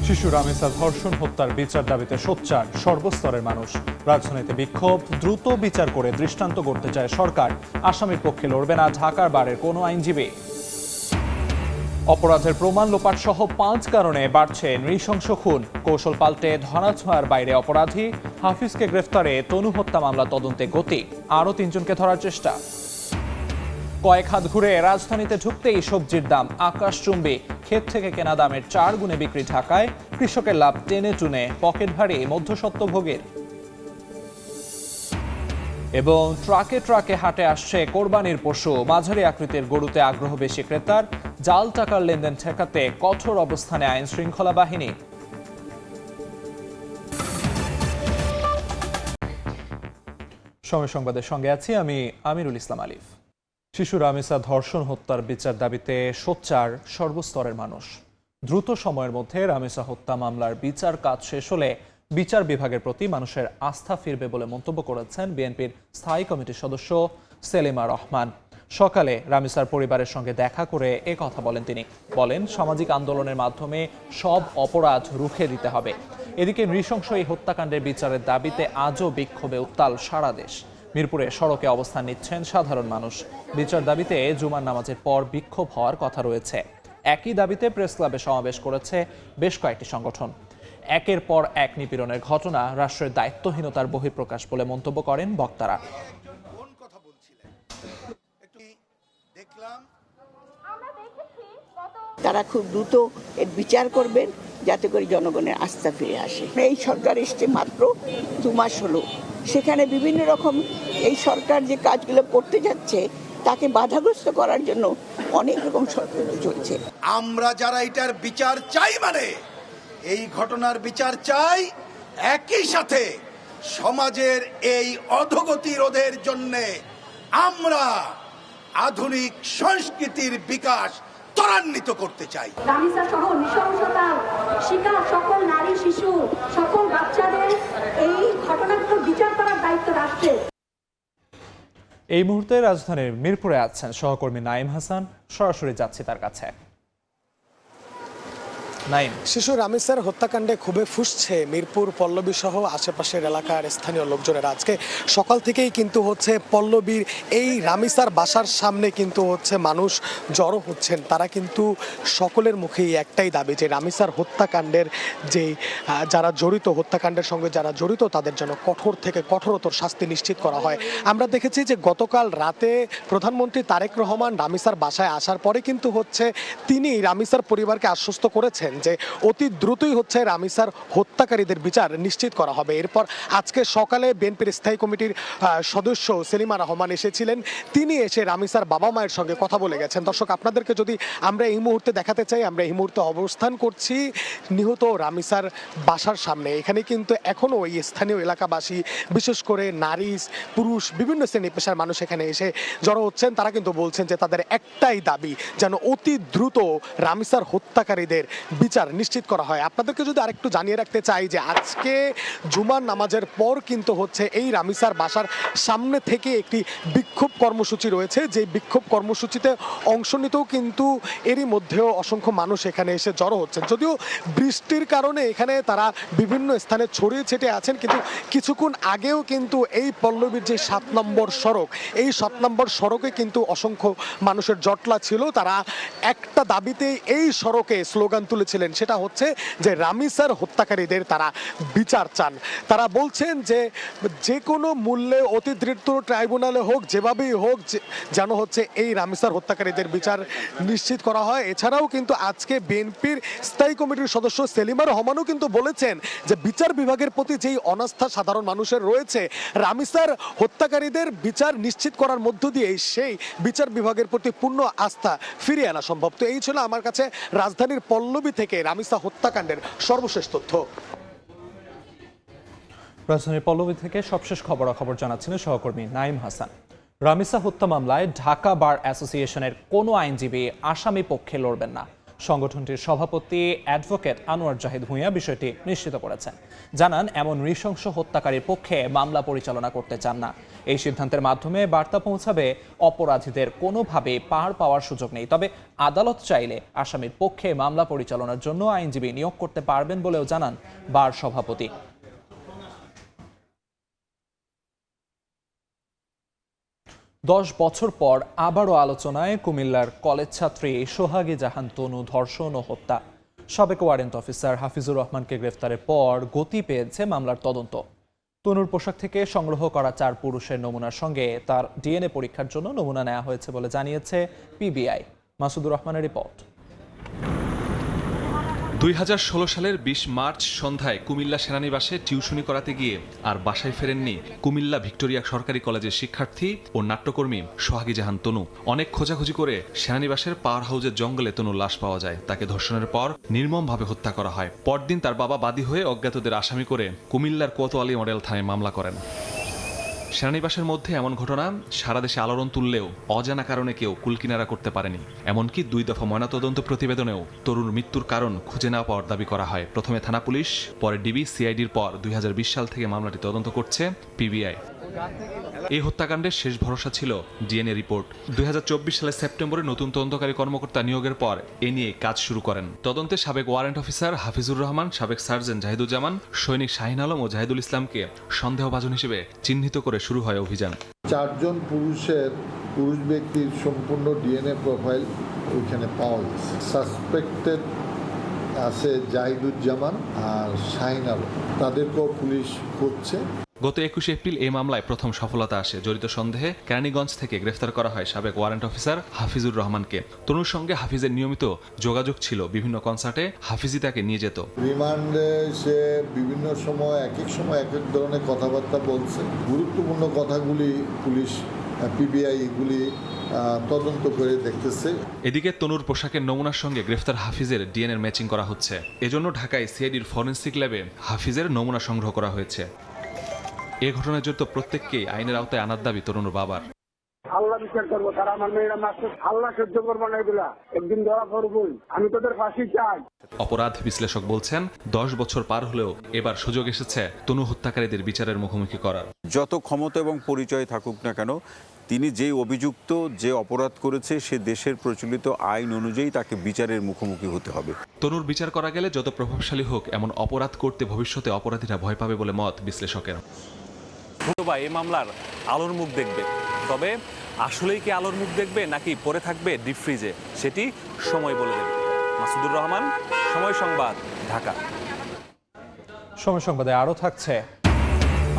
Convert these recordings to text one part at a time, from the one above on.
শিশু রামেসা ধর্ষণ হত্যার বিচার দাবিতে সোচ্চার সর্বস্তরের মানুষ। রাজধানীতে বিক্ষোভ, দ্রুত বিচার করে দৃষ্টান্ত গড়তে চায় সরকার। আসামির পক্ষে লড়বে না ঢাকার বারের কোনো আইনজীবী। অপরাধের প্রমাণ লোপাট সহ 5 কারণে বাড়ছে নৃশংস খুন। কৌশল পাল্টে ধরাছোঁয়ার বাইরে অপরাধী। হাফিজকে গ্রেফতারে তনু হত্যা মামলা তদন্তে গতি। আরও 3 জনকে ধরার চেষ্টা। কয়েক হাত ঘুরে রাজধানীতে ঢুকতেই সবজির দাম আকাশচুম্বী। ক্ষেত থেকে কেনা দামের 4 গুণে বিক্রি ঢাকায়। কৃষকের লাভ টেনে টুনে পকেট ভারী মধ্যস্বত্বভোগীর। এবং ট্রাকে ট্রাকে হাটে আসছে কোরবানির পশু। মাঝারি আকৃতির গরুতে আগ্রহ বেশি ক্রেতার। জাল টাকার লেনদেন ঠেকাতে কঠোর অবস্থানে আইন শৃঙ্খলা বাহিনী। সময় সংবাদের সঙ্গে আছি আমি আমিরুল ইসলাম আলিফ। শিশু রামেসা ধর্ষণ হত্যার বিচার দাবিতে সোচ্চার সর্বস্তরের মানুষ। দ্রুত সময়ের মধ্যে রামেসা হত্যা মামলার বিচার কাজ শেষ হলে বিচার বিভাগের প্রতি মানুষের আস্থা ফিরবে বলে মন্তব্য করেছেন বিএনপির স্থায়ী কমিটির সদস্য সেলিমা রহমান। সকালে রামেসার পরিবারের সঙ্গে দেখা করে এ কথা বলেন তিনি। বলেন, সামাজিক আন্দোলনের মাধ্যমে সব অপরাধ রুখে দিতে হবে। এদিকে নৃশংস এই হত্যাকাণ্ডের বিচারের দাবিতে আজও বিক্ষোভে উত্তাল সারা দেশ। মিরপুরে সড়কে অবস্থান নিচ্ছেন সাধারণ মানুষ। বিচার দাবিতে জুমার নামাজের পর বিক্ষোভ হওয়ার কথা রয়েছে। একই দাবিতে প্রেস ক্লাবে সমাবেশ করেছে বেশ কয়েকটি সংগঠন। একের পর এক নিপীড়নের ঘটনা রাষ্ট্রের দায়িত্বহীনতার বহিঃপ্রকাশ বলে মন্তব্য করেন বক্তারা। তারা খুব দ্রুত এর বিচার করবেন যাতে করে জনগণের আস্থা ফিরে আসে। এই সরকার এসছে মাত্র 2 মাস হলো, সেখানে বিভিন্ন রকম এই সরকার যে কাজগুলো করতে যাচ্ছে তাকে বাধাগ্রস্ত করার জন্য অনেক রকম ষড়যন্ত্র চলছে। আমরা যারা এটার বিচার চাই, মানে এই ঘটনার বিচার চাই, একই সাথে সমাজের এই অধোগতি রোধের জন্যে আমরা আধুনিক সংস্কৃতির বিকাশ ত্বরান্বিত করতে চাই। রামেসা সহ নৃশংসতার শিকার সকল নারী, শিশু, সকল বাচ্চাদের এই ঘটনাগুলো বিচার করার দায়িত্ব রাষ্ট্রের। এই মুহূর্তে রাজধানীর মিরপুরে আছেন সহকর্মী নাইম হাসান। সরাসরি যাচ্ছি তার কাছে। শিশু রামেসার হত্যাকাণ্ডে ক্ষোভে ফুঁসছে মিরপুর, পল্লবী সহ আশেপাশের এলাকার স্থানীয় লোকজনেরা। আজকে সকাল থেকেই কিন্তু পল্লবীর এই রামেসার বাসার সামনে কিন্তু মানুষ জড়ো হচ্ছেন। তারা কিন্তু সকলের মুখেই একটাই দাবি যে রামেসার হত্যাকাণ্ডের যে যারা জড়িত, হত্যাকাণ্ডের সঙ্গে যারা জড়িত তাদের জন্য কঠোর থেকে কঠোরতর শাস্তি নিশ্চিত করা হয়। আমরা দেখেছি যে গতকাল রাতে প্রধানমন্ত্রী তারেক রহমান রামেসার বাসায় আসার পরে কিন্তু তিনি রামেসার পরিবারকে আশ্বস্ত করেছেন যে অতি দ্রুতই রামেসার হত্যাকারীদের বিচার নিশ্চিত করা হবে। এরপর আজকে সকালে বিএনপির স্থায়ী কমিটির সদস্য সেলিমা রহমান এসেছিলেন। তিনি এসে রামেসার বাবা মায়ের সঙ্গে কথা বলে গেছেন। দর্শক, আপনাদেরকে যদি আমরা এই মুহূর্তে দেখাতে চাই, আমরা এই মুহূর্তে অবস্থান করছি নিহত রামেসার বাসার সামনে। এখানে কিন্তু এখনো এই স্থানীয় এলাকাবাসী, বিশেষ করে নারী, পুরুষ, বিভিন্ন শ্রেণী পেশার মানুষ এখানে এসে জড়ো হচ্ছেন। তারা কিন্তু বলছেন যে তাদের একটাই দাবি যেন অতি দ্রুত রামেসার হত্যাকারীদের বিচার নিশ্চিত করা হয়। আপনাদেরকে যদি আরেকটু জানিয়ে রাখতে চাই যে আজকে জুমার নামাজের পর কিন্তু এই রামেসার বাসার সামনে থেকে একটি বিক্ষোভ কর্মসূচি রয়েছে। যে বিক্ষোভ কর্মসূচিতে অংশ নিতেও কিন্তু এরই মধ্যেও অসংখ্য মানুষ এখানে এসে জড়ো হচ্ছেন। যদিও বৃষ্টির কারণে এখানে তারা বিভিন্ন স্থানে ছড়িয়ে ছিটিয়ে আছেন, কিন্তু কিছুক্ষণ আগেও কিন্তু এই পল্লবীর যে 7 নম্বর সড়ক, এই 7 নম্বর সড়কে কিন্তু অসংখ্য মানুষের জটলা ছিল। তারা একটা দাবিতেই এই সড়কে স্লোগান তুলেছিলেন, সেটা হচ্ছে যে রামেসার হত্যাকারীদের তারা বিচার চান। তারা বলছেন যে যে কোনো মূল্যে অতি দ্রুত ট্রাইব্যুনালে হোক, যেভাবেই হোক, যেন এই রামেসার হত্যাকারীদের বিচার নিশ্চিত করা হয়। এছাড়াও কিন্তু আজকে বিএনপির স্থায়ী কমিটির সদস্য সেলিমা রহমানও কিন্তু বলেছেন যে বিচার বিভাগের প্রতি যেই অনাস্থা সাধারণ মানুষের রয়েছে, রামেসার হত্যাকারীদের বিচার নিশ্চিত করার মধ্য দিয়ে সেই বিচার বিভাগের প্রতি পূর্ণ আস্থা ফিরিয়ে আনা সম্ভব। তো এই ছিল আমার কাছে রাজধানীর পল্লবী থেকে রামেসা হত্যাকাণ্ডের সর্বশেষ তথ্য। রাজধানীর পল্লবী থেকে সবশেষ খবরাখবর জানাচ্ছিলেন সহকর্মী নাইম হাসান। রামেসা হত্যা মামলায় ঢাকা বার অ্যাসোসিয়েশনের কোনো আইনজীবী আসামি পক্ষে লড়বেন না। সংগঠনটির সভাপতি অ্যাডভোকেট আনোয়ার জাহিদ ভূঁইয়া বিষয়টি নিশ্চিত করেছেন। জানান, এমন নৃশংস হত্যাকারীর পক্ষে মামলা পরিচালনা করতে চান না। এই সিদ্ধান্তের মাধ্যমে বার্তা পৌঁছাবে অপরাধীদের কোনোভাবে পার পাওয়ার সুযোগ নেই। তবে আদালত চাইলে আসামির পক্ষে মামলা পরিচালনার জন্য আইনজীবী নিয়োগ করতে পারবেন বলেও জানান বার সভাপতি। দশ বছর পর আবারও আলোচনায় কুমিল্লার কলেজ ছাত্রী সোহাগী জাহান তনু ধর্ষণ ও হত্যা। সাবেক ওয়ারেন্ট অফিসার হাফিজুর রহমানকে গ্রেফতারের পর গতি পেয়েছে মামলার তদন্ত। তনুর পোশাক থেকে সংগ্রহ করা 4 পুরুষের নমুনার সঙ্গে তার ডিএনএ পরীক্ষার জন্য নমুনা নেওয়া হয়েছে বলে জানিয়েছে পিবিআই। মাসুদুর রহমানের রিপোর্ট। 2016 সালের 20 মার্চ সন্ধ্যায় কুমিল্লা সেনানিবাসে টিউশনি করাতে গিয়ে আর বাসায় ফেরেননি কুমিল্লা ভিক্টোরিয়া সরকারি কলেজের শিক্ষার্থী ও নাট্যকর্মী সোহাগী জাহান তনু। অনেক খোঁজাখুঁজি করে সেনানিবাসের পাওয়ার হাউসের জঙ্গলে তনুর লাশ পাওয়া যায়। তাকে ধর্ষণের পর নির্মমভাবে হত্যা করা হয়। পরদিন তার বাবা বাদী হয়ে অজ্ঞাতদের আসামি করে কুমিল্লার কোতোয়ালি মডেল থানায় মামলা করেন। সেনানিবাসের মধ্যে এমন ঘটনা সারা দেশে আলোড়ন তুললেও অজানা কারণে কেউ কুলকিনারা করতে পারেনি। এমনকি 2 দফা ময়নাতদন্ত প্রতিবেদনেও তরুণ মৃত্যুর কারণ খুঁজে না পাওয়ার দাবি করা হয়। প্রথমে থানা পুলিশ, পরে ডিবি, সিআইডির পর 2020 সাল থেকে মামলাটি তদন্ত করছে পিবিআই। এই হত্যাকাণ্ডের শেষ ভরসা ছিল ডিএনএ রিপোর্ট। 2024 সালের সেপ্টেম্বরে নতুন তদন্তকারী কর্মকর্তা নিয়োগের পর এ নিয়ে কাজ শুরু করেন। তদন্তে সাবেক ওয়ারেন্ট অফিসার হাফিজুর রহমান, সাবেক সার্জেন্ট জাহিদুজ্জামান, সৈনিক শাহিন আলম ও জাহিদুল ইসলামকে সন্দেহভাজন হিসেবে চিহ্নিত করে শুরু হয় অভিযান। 4 জন পুরুষ ব্যক্তির সম্পূর্ণ ডিএনএ প্রোফাইল ওইখানে পাওয়া গেছে। সাসপেক্টেড আছে জাহিদুজ্জামান আর শাহিন আলম, তাদেরকেও পুলিশ খুঁজছে। গত 21 এপ্রিল এই মামলায় প্রথম সফলতা আসে। জড়িত সন্দেহে কেরানীগঞ্জ থেকে গ্রেফতার করা হয় সাবেক ওয়ারেন্ট অফিসার হাফিজুর রহমানকে। তনুর সঙ্গে হাফিজের নিয়মিত যোগাযোগ ছিল। বিভিন্ন কনসার্টে হাফিজই তাকে নিয়ে যেত। রিমান্ডে সে বিভিন্ন সময় এক এক ধরনের কথাবার্তা বলছে। গুরুত্বপূর্ণ কথাগুলি পুলিশ পিবিআই এগুলি তদন্ত করে দেখতেছে। এদিকে তনুর পোশাকের নমুনার সঙ্গে গ্রেফতার হাফিজের ডিএনএ ম্যাচিং করা হচ্ছে। এজন্য ঢাকায় সিআইডির ফরেনসিক ল্যাবে হাফিজের নমুনা সংগ্রহ করা হয়েছে। এ ঘটনায় জড়িত প্রত্যেককেই আইনের আওতায় আনার দাবি তরুণের বাবার। আল্লাহ বিচার করবো, তারা আমার মেয়েরা মারছে, আল্লাহ সহ্য করবো না, এগুলা একদিন ধরা পড়বই, আমি তোদের ফাঁসি চাই। অপরাধ বিশ্লেষক বলছেন 10 বছর পার হলেও এবার সুযোগ এসেছে তনু হত্যাকারীদের বিচারের মুখোমুখি করার। যত ক্ষমতা এবং পরিচয় থাকুক না কেন, তিনি যে অভিযুক্ত, যে অপরাধ করেছে, সে দেশের প্রচলিত আইন অনুযায়ী তাকে বিচারের মুখোমুখি হতে হবে। তনুর বিচার করা গেলে যত প্রভাবশালী হোক, এমন অপরাধ করতে ভবিষ্যতে অপরাধীরা ভয় পাবে বলে মত বিশ্লেষকের। এই মামলার আলোর মুখ দেখবে, তবে আসলেই কি আলোর মুখ দেখবে নাকি পড়ে থাকবে ডিপ ফ্রিজে, সেটি সময় বলে দেবে। মাসুদুর রহমান, সময় সংবাদ, ঢাকা। সময় সংবাদে আরও থাকছে,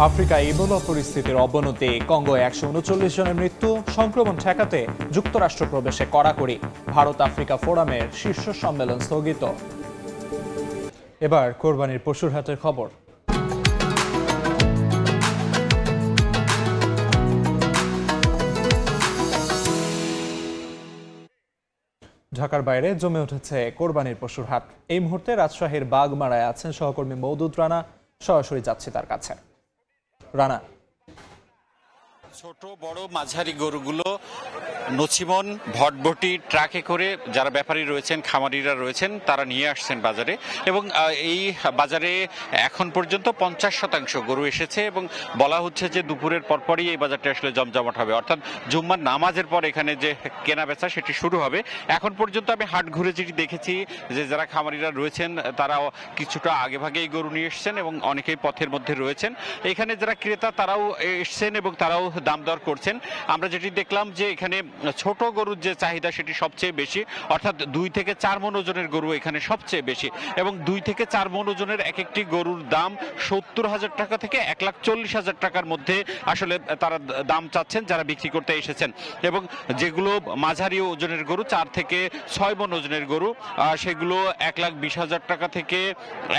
আফ্রিকায় ইবোলা পরিস্থিতির অবনতি, কঙ্গোয় 139 জনের মৃত্যু, সংক্রমণ ঠেকাতে যুক্তরাষ্ট্র প্রবেশে কড়াকড়ি, ভারত আফ্রিকা ফোরামের শীর্ষ সম্মেলন স্থগিত। এবার কোরবানির পশুর হাটের খবর। ঢাকার বাইরে জমে উঠেছে কোরবানির পশুর হাট। এই মুহূর্তে রাজশাহীর বাগমারায় আছেন সহকর্মী মওদুদ রানা। সরাসরি যাচ্ছি তার কাছে। রানা, ছোট বড় মাঝারি গরুগুলো নছিমন ভটভটি ট্রাকে করে যারা ব্যাপারী রয়েছেন, খামারিরা রয়েছেন, তারা নিয়ে আসছেন বাজারে। এবং এই বাজারে এখন পর্যন্ত 50% গরু এসেছে এবং বলা হচ্ছে যে দুপুরের পরপরই এই বাজারটা আসলে জমজমাট হবে, অর্থাৎ জুম্মার নামাজের পর এখানে যে কেনা বেচা সেটি শুরু হবে। এখন পর্যন্ত আমি হাট ঘুরে যেটি দেখেছি যে যারা খামারিরা রয়েছেন তারাও কিছুটা আগে ভাগেই গরু নিয়ে এসছেন এবং অনেকেই পথের মধ্যে রয়েছেন। এখানে যারা ক্রেতা তারাও এসছেন এবং তারাও দাম দর করছেন। আমরা যেটি দেখলাম যে এখানে ছোট গরুর যে চাহিদা সেটি সবচেয়ে বেশি, অর্থাৎ 2 থেকে 4 মণ ওজনের গরু এখানে সবচেয়ে বেশি এবং 2 থেকে 4 মণ ওজনের এক একটি গরুর দাম 70,000 টাকা থেকে 1,40,000 টাকার মধ্যে আসলে তারা দাম চাচ্ছেন যারা বিক্রি করতে এসেছেন। এবং যেগুলো মাঝারি ওজনের গরু 4 থেকে 6 মণ ওজনের গরু, সেগুলো 1,20,000 টাকা থেকে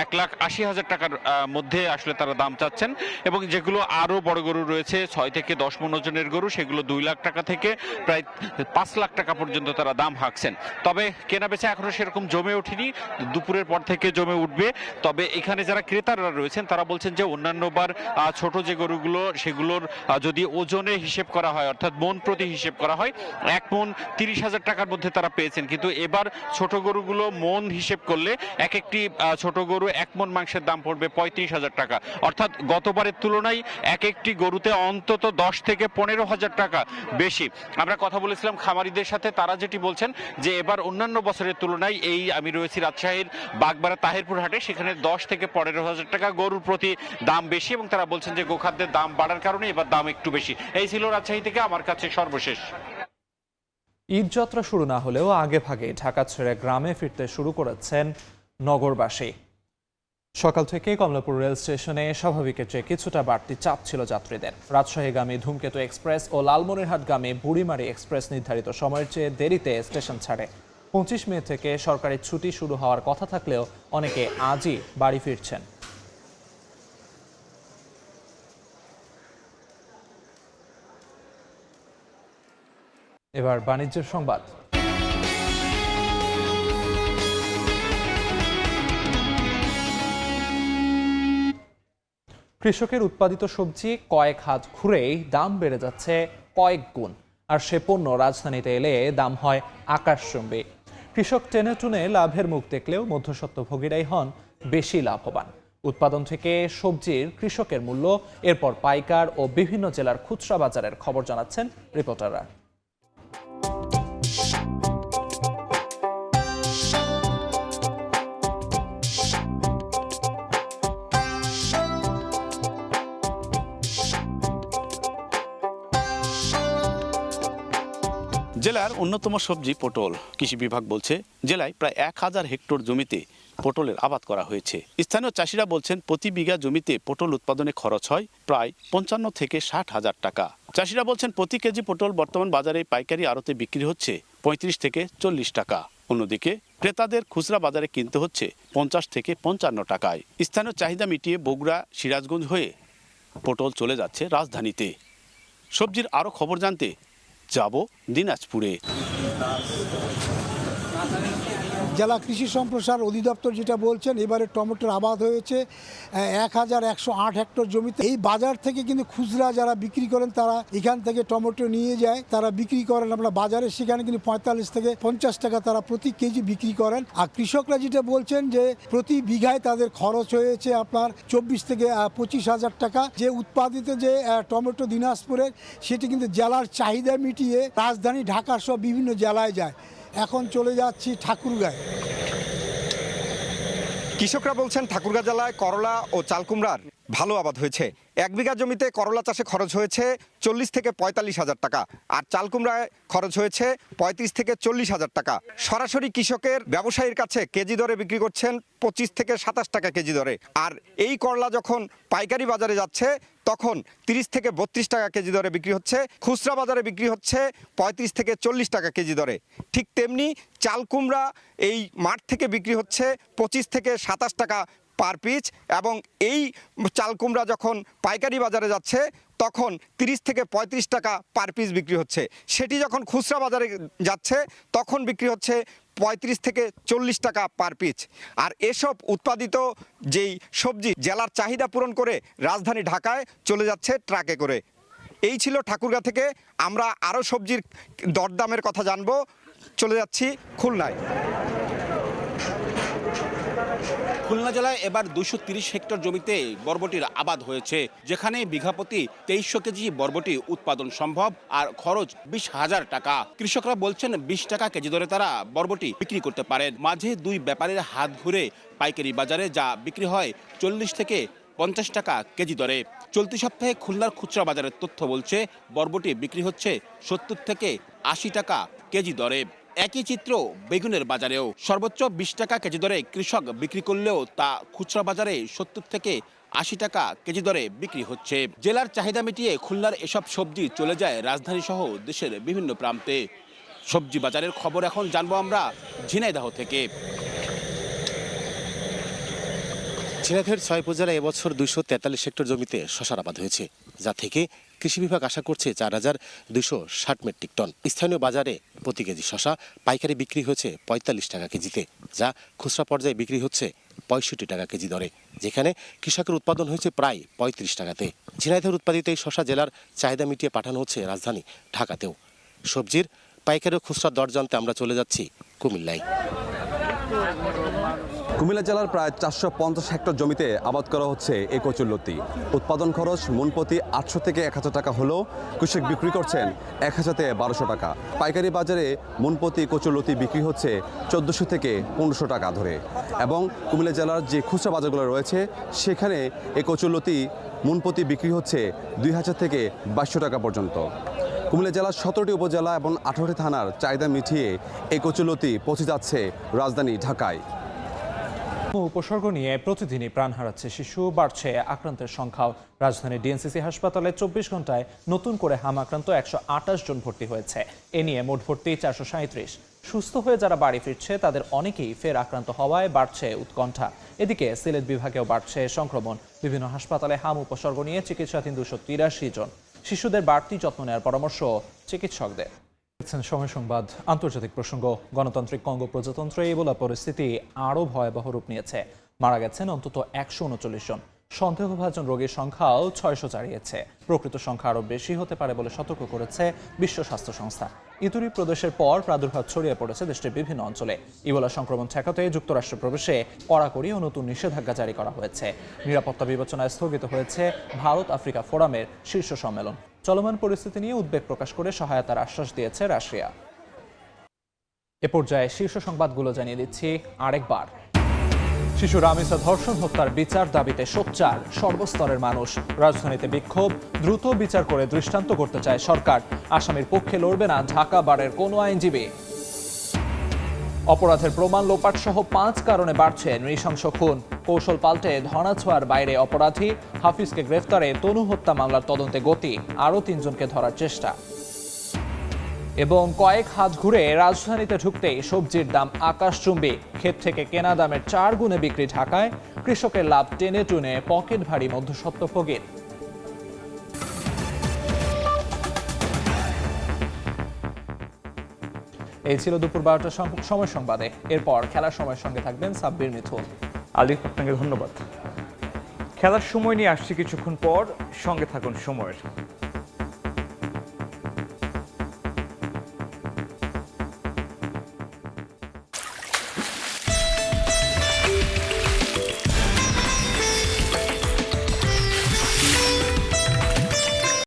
1,80,000 টাকার মধ্যে আসলে তারা দাম চাচ্ছেন। এবং যেগুলো আরো বড় গরু রয়েছে 6 থেকে 10 মণ ওজনের গরু, সেগুলো 2 লাখ টাকা থেকে প্রায় 5 লাখ টাকা পর্যন্ত তারা দাম হাঁকছেন। তবে কেনাবেচা এখনো সেরকম জমে ওঠেনি, দুপুরের পর থেকে জমে উঠবে। তবে এখানে যারা ক্রেতারা রয়েছেন তারা বলছেন যে অন্যান্যবার ছোট যে গরুগুলো সেগুলোর যদি ওজনে হিসেব করা হয়, অর্থাৎ মন প্রতি হিসেব করা হয়, 1 মন 30,000 টাকার মধ্যে তারা পেয়েছেন। কিন্তু এবার ছোট গরুগুলো মন হিসেব করলে এক একটি ছোট গরু 1 মন মাংসের দাম পড়বে 35,000 টাকা। অর্থাৎ গতবারের তুলনায় এক একটি গরুতে অন্তত 10 থেকে 15,000 টাকা বেশি। আমরা কথা বলেছিলাম খামারিদের সাথে, তারা যেটি বলছেন যে এবার অন্যান্য বছরের তুলনায় আমি রয়েছি রাজশাহীর বাগবাড়া তাহিরপুর হাটে, সেখানে 10 থেকে 15,000 টাকা গরুর প্রতি দাম বেশি, এবং তারা বলছেন যে গোখাদ্যের দাম বাড়ার কারণে এবার দাম একটু বেশি। এই ছিল রাজশাহী থেকে আমার কাছে সর্বশেষ। ঈদ যাত্রা শুরু না হলেও আগে ভাগে ঢাকা ছেড়ে গ্রামে ফিরতে শুরু করেছেন নগরবাসী। সকাল থেকে কমলাপুর রেল স্টেশনে স্বাভাবিকের চেয়ে কিছুটা বাড়তি চাপ ছিল যাত্রীদের। রাজশাহীগামী ধূমকেতু এক্সপ্রেস ও লালমনিরহাটগামী বুড়িমারি এক্সপ্রেস নির্ধারিত সময়ের চেয়ে দেরিতে স্টেশন ছাড়ে। 25 মে থেকে সরকারি ছুটি শুরু হওয়ার কথা থাকলেও অনেকে আজই বাড়ি ফিরছেন। এবার বাণিজ্যের সংবাদ। কৃষকের উৎপাদিত সবজি কয়েক হাত ঘুরেই দাম বেড়ে যাচ্ছে কয়েক গুণ, আর সে পণ্য রাজধানীতে এলে দাম হয় আকাশচুম্বী। কৃষক টেনে টুনে লাভের মুখ দেখলেও মধ্যস্বত্বভোগীরাই হন বেশি লাভবান। উৎপাদন থেকে সবজির কৃষকের মূল্য, এরপর পাইকার ও বিভিন্ন জেলার খুচরা বাজারের খবর জানাচ্ছেন রিপোর্টাররা। জেলার অন্যতম সবজি পটল। কৃষি বিভাগ বলছে জেলায় প্রায় 1000 হেক্টর জমিতে পটলের আবাদ করা হয়েছে। স্থানীয় চাষিরা বলছেন প্রতি বিঘা জমিতে পটল উৎপাদনে খরচ হয় প্রায় 55 থেকে 60 হাজার টাকা। চাষিরা বলছেন প্রতি কেজি পটল বর্তমান বাজারে পাইকারি আড়তে বিক্রি হচ্ছে 35 থেকে 40 টাকা। অন্যদিকে ক্রেতাদের খুচরা বাজারে কিনতে হচ্ছে 50 থেকে 55 টাকায়। স্থানীয় চাহিদা মিটিয়ে বগুড়া, সিরাজগঞ্জ হয়ে পটল চলে যাচ্ছে রাজধানীতে। সবজির আরও খবর জানতে যাব দিনাজপুরে। জেলা কৃষি সম্প্রসারণ অধিদপ্তর যেটা বলছেন, এবারে টমেটোর আবাদ হয়েছে 1108 হেক্টর জমিতে। এই বাজার থেকে কিন্তু খুচরা যারা বিক্রি করেন তারা এখান থেকে টমেটো নিয়ে যায়, তারা বিক্রি করেন আমরা বাজারে, সেখানে কিন্তু 45 থেকে 50 টাকা তারা প্রতি কেজি বিক্রি করেন। আর কৃষকরা যেটা বলছেন যে প্রতি বিঘায় তাদের খরচ হয়েছে আপনার 24 থেকে 25 হাজার টাকা। যে উৎপাদিত যে টমেটো দিনাজপুরের, সেটি কিন্তু জেলার চাহিদা মিটিয়ে রাজধানী ঢাকা সহ বিভিন্ন জেলায় যায়। এখন চলে যাচ্ছি ঠাকুরগাঁয়। কৃষকরা বলছেন ঠাকুরগাঁ জেলায় করলা ও চালকুমড়ার ভালো আবাদ হয়েছে। 1 বিঘা জমিতে করলা চাষে খরচ হয়েছে 40 থেকে 45 হাজার টাকা, আর চালকুমড়ায় খরচ হয়েছে 35 থেকে 40 হাজার টাকা। সরাসরি কৃষকের ব্যবসায়ীর কাছে কেজি দরে বিক্রি করছেন 25 থেকে 27 টাকা কেজি দরে। আর এই করলা যখন পাইকারি বাজারে যাচ্ছে তখন 30 থেকে 32 টাকা কেজি দরে বিক্রি হচ্ছে। খুচরা বাজারে বিক্রি হচ্ছে 35 থেকে 40 টাকা কেজি দরে। ঠিক তেমনি চালকুমড়া এই মাঠ থেকে বিক্রি হচ্ছে 25 থেকে 27 টাকা পার পিস, এবং এই চালকুমড়া যখন পাইকারি বাজারে যাচ্ছে তখন 30 থেকে 35 টাকা পার পিস বিক্রি হচ্ছে। সেটি যখন খুচরা বাজারে যাচ্ছে তখন বিক্রি হচ্ছে 35 থেকে 40 টাকা পার পিস। আর এসব উৎপাদিত যেই সবজি জেলার চাহিদা পূরণ করে রাজধানী ঢাকায় চলে যাচ্ছে ট্রাকে করে। এই ছিল ঠাকুরগাঁ থেকে। আমরা আরও সবজির দরদামের কথা জানবো, চলে যাচ্ছি খুলনায়। খুলনা জেলায় এবার 230 হেক্টর জমিতে বরবটির আবাদ হয়েছে, যেখানে বিঘাপতি 2300 কেজি বরবটি উৎপাদন সম্ভব আর খরচ 20,000 টাকা। কৃষকরা বলছেন 20 টাকা কেজি দরে তারা বরবটি বিক্রি করতে পারেন। মাঝে দুই ব্যাপারীর হাত ঘুরে পাইকারি বাজারে যা বিক্রি হয় 40 থেকে 50 টাকা কেজি দরে। চলতি সপ্তাহে খুলনার খুচরা বাজারের তথ্য বলছে বরবটি বিক্রি হচ্ছে 70 থেকে 80 টাকা কেজি দরে। একই চিত্র বেগুনের বাজারেও। সর্বোচ্চ 20 টাকা কেজি দরে কৃষক বিক্রি করলেও তা খুচরা বাজারে 70 থেকে 80 টাকা কেজি দরে বিক্রি হচ্ছে। জেলার চাহিদা মিটিয়ে খুলনার এসব সবজি চলে যায় রাজধানী সহ দেশের বিভিন্ন প্রান্তে। সবজি বাজারের খবর এখন জানবো আমরা ঝিনাইদহ থেকে। ঝিনাইদহের 6 উপজেলায় এবছর 243 হেক্টর জমিতে শশার আবাদ হয়েছে, যা থেকে কৃষি বিভাগ আশা করছে 4,260 মেট্রিক টন। স্থানীয় বাজারে প্রতি কেজি শশা পাইকারি বিক্রি হয়েছে 45 টাকা কেজিতে, যা খুচরা পর্যায়ে বিক্রি হচ্ছে 65 টাকা কেজি দরে, যেখানে কৃষকের উৎপাদন হয়েছে প্রায় 35 টাকাতে। ঝিনাইদহের উৎপাদিত এই শশা জেলার চাহিদা মিটিয়ে পাঠানো হচ্ছে রাজধানী ঢাকাতেও। সবজির পাইকারি ও খুচরা দর জানতে আমরা চলে যাচ্ছি কুমিল্লায়। কুমিল্লা জেলার প্রায় 450 হেক্টর জমিতে আবাদ করা হচ্ছে এই কচুরলতি। উৎপাদন খরচ মন প্রতি 800 থেকে 1000 টাকা হলেও কৃষক বিক্রি করছেন 1000 থেকে 1200 টাকা। পাইকারি বাজারে মন প্রতি কচুরলতি বিক্রি হচ্ছে 1400 থেকে 1500 টাকা ধরে, এবং কুমিল্লা জেলার যে খুচরা বাজারগুলো রয়েছে সেখানে এই কচুরলতি মন প্রতি বিক্রি হচ্ছে 2000 থেকে 2200 টাকা পর্যন্ত। কুমিল্লা জেলার 17টি উপজেলা এবং 18টি থানার চাহিদা মিটিয়ে এই কচুরলতি পৌঁছে যাচ্ছে রাজধানী ঢাকায়। উপসর্গ নিয়ে প্রতিদিনই প্রাণ হারাচ্ছে শিশু, বাড়ছে আক্রান্তের সংখ্যাও। রাজধানীর ডিএনসিসি হাসপাতালে 24 ঘন্টায় নতুন করে হাম আক্রান্ত 128 জন ভর্তি হয়েছে। এ নিয়ে মোট ভর্তি 437। সুস্থ হয়ে যারা বাড়ি ফিরছে তাদের অনেকেই ফের আক্রান্ত হওয়ায় বাড়ছে উৎকণ্ঠা। এদিকে সিলেট বিভাগেও বাড়ছে সংক্রমণ। বিভিন্ন হাসপাতালে হাম উপসর্গ নিয়ে চিকিৎসাধীন 283 জন। শিশুদের বাড়তি যত্ন নেওয়ার পরামর্শ চিকিৎসকদের। সময় সংবাদ, আন্তর্জাতিক প্রসঙ্গ। গণতান্ত্রিক কঙ্গো প্রজাতন্ত্রে ইবোলা পরিস্থিতি আরও ভয়াবহ রূপ নিয়েছে। মারা গেছেন অন্তত 139 জন। সন্দেহভাজন রোগীর সংখ্যাও 600 ছাড়িয়েছে। প্রকৃত সংখ্যা আরও বেশি হতে পারে বলে সতর্ক করেছে বিশ্ব স্বাস্থ্য সংস্থা। ইতুরি প্রদেশের পর প্রাদুর্ভাব ছড়িয়ে পড়েছে দেশটির বিভিন্ন অঞ্চলে। ইবোলা সংক্রমণ ঠেকাতে যুক্তরাষ্ট্র প্রবেশে কড়াকড়ি ও নতুন নিষেধাজ্ঞা জারি করা হয়েছে। নিরাপত্তা বিবেচনায় স্থগিত হয়েছে ভারত আফ্রিকা ফোরামের শীর্ষ সম্মেলন। চলমান পরিস্থিতি নিয়ে উদ্বেগ প্রকাশ করে সহায়তার আশ্বাস দিয়েছে রাশিয়া। এ পর্যায়ে শীর্ষ সংবাদগুলো জানিয়ে দিচ্ছি আরেকবার। শিশু রামিসা ধর্ষণ হত্যার বিচার দাবিতে সোচ্চার সর্বস্তরের মানুষ। রাজধানীতে বিক্ষোভ, দ্রুত বিচার করে দৃষ্টান্ত করতে চায় সরকার। আসামির পক্ষে লড়বে না ঢাকা বারের কোনো আইনজীবী। অপরাধের প্রমাণ লোপাট সহ 5 কারণে বাড়ছে নৃশংস খুন। কৌশল পাল্টে ধরাছোঁয়ার বাইরে অপরাধী। হাফিজকে গ্রেফতারে তনু হত্যা মামলার তদন্তে গতি। আরও 3 জনকে ধরার চেষ্টা। এবং কয়েক হাত ঘুরে রাজধানীতে ঢুকতেই সবজির দাম আকাশচুম্বী। ক্ষেত থেকে কেনা দামের 4 গুণে বিক্রি ঢাকায়। কৃষকের লাভ টেনে টুনে পকেট ভারী মধ্যস্বত্বভোগীর। এই ছিল দুপুর 12টার সময় সংবাদে। এরপর খেলার সময়ের সঙ্গে থাকবেন সাব্বির মিথুন। আলিফ, আপনাকে ধন্যবাদ। খেলার সময় নিয়ে আসছি কিছুক্ষণ পর, সঙ্গে থাকুন সময়ের।